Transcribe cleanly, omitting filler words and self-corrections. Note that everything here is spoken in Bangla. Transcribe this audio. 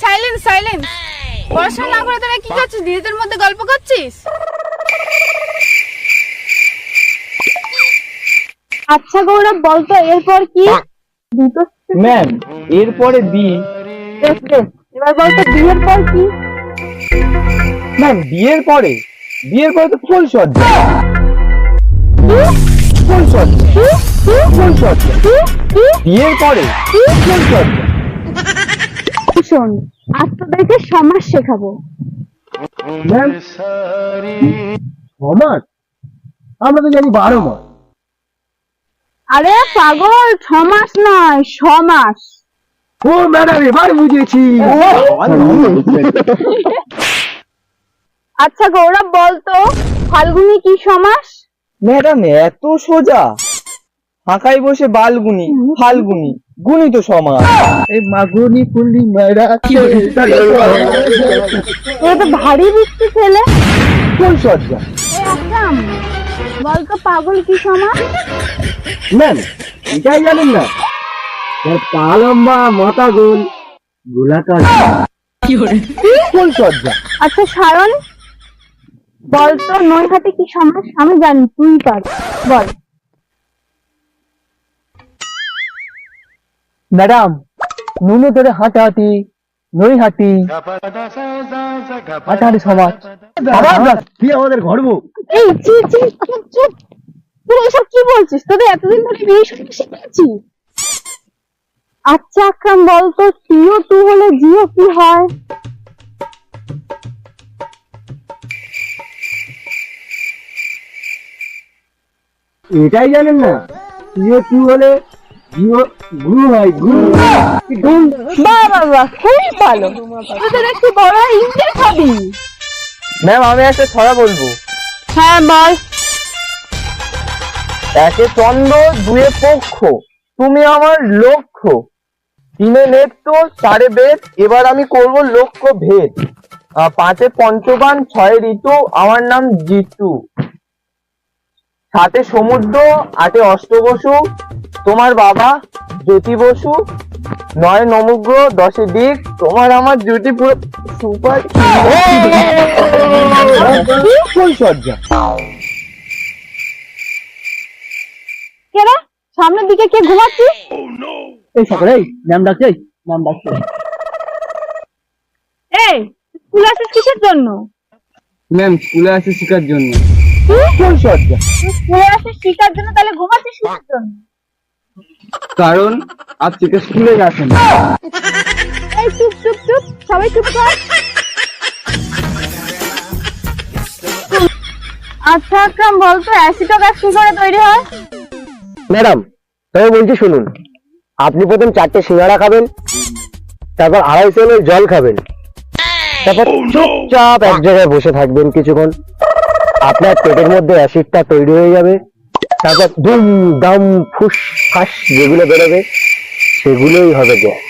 Silence silence. পড়াশোনা না করে তোরা কি করছিস? নিজেদের মধ্যে গল্প করছিস? আচ্ছা গৌরব বলতো এরপর কি? দুটো ম্যাম এরপরে বি। এবার বলতো বিয়ের পর কি? ম্যাম বিয়ের পরে তো ফুলসজ্জা। ফুলসজ্জা ফুলসজ্জা বিয়ের পরে ফুলসজ্জা। শোন, আজ তোদেরকে সমাজ শেখাবো। ম্যাম সমাজ? আমরা তো জানি 12 মাস। আরে পাগল, ছমাস নয় সমাস। ও ম্যাডাম এবার বুঝেছি। আচ্ছা গৌরব বলতো ফাল্গুনি কি সমাস? ম্যাডাম এত সোজা, ফাঁকায় বসে বালগুনি ফাল্গুনি গুনি তো সমাজ। এই মাগুনি ফুললি মাইরা এ তো ভারী বৃষ্টি ছেলে। ফুলসজ্জা। এই আকরাম বলতো পাগল কি সমাস? ম্যাম এটাই জানেন না? পা লম্বা মাথা গোল গোলাকার ফুলসজ্জা। আচ্ছা সায়ন বলতো নৈহাটি কি সমাস? আমি জানি তুই পার, বল। ম্যাডাম নুনু ধরে হাঁটাহাঁটি নৈহাটি হাঁটাহাঁটি সমাজ। কি আমাদের গর্ব। এই চি চি চুপ, তুই এসব কি বলছিস? তোদের এতদিন ধরে বিয়ে শিখেছি। আচ্ছা আকরাম বলতো সিও টু হলে জিও কি হয়? এটাই জানেন না? জিও কি হলে জিও গুরু হয় গুরু। বাহ বাহ বাহ, খুবই ভালো। তোদের একটু বড় ইংরেজ হবি। ম্যাম আমি একটা ছড়া বলবো। হ্যাঁ বল। একে চন্দ্র দুয়ে পক্ষ তুমি আমার লক্ষ্য, তিনে নেত্র চারে বেদ এবার আমি করব লক্ষ্য ভেদ, পাঁচে পঞ্চবান ছয়ে ঋতু আমার নাম জিতু, সাতে সমুদ্র আটে অষ্টবসু তোমার বাবা জ্যোতি বসু, নয় নমগ্র দশে দিক তোমার আমার জুটি পুরো সুপার ফুলসজ্জা। কেরা সামনের দিকে কে ঘুমাচ্ছিস? এই সকালে ম্যাম ডাকছে ম্যাম ডাকছে। এই স্কুল আসিস কিসের জন্য? ম্যাম স্কুলে আসে শেখার জন্য। ফুলসজ্জা। স্কুলে আসিস শিখার জন্য, তাহলে ঘুমাচ্ছিস কিসের জন্য? কারণ আজকে স্কুলে যাচ্ছেন। এই চুপ চুপ চুপ, সবাই চুপ কর। আচ্ছা আকরাম বলতো অ্যাসিটক কি করে তৈরি হয়? ম্যাডাম তবে বলছি শুনুন, আপনি প্রথম 4টে সিঙ্গাড়া খাবেন, তারপর 250 ml জল খাবেন, তারপর চুপচাপ এক জায়গায় বসে থাকবেন কিছুক্ষণ, আপনার পেটের মধ্যে অ্যাসিডটা তৈরি হয়ে যাবে, তারপর দুম দাম ফুস ফাস যেগুলো বেরোবে সেগুলোই হবে গ্যাস।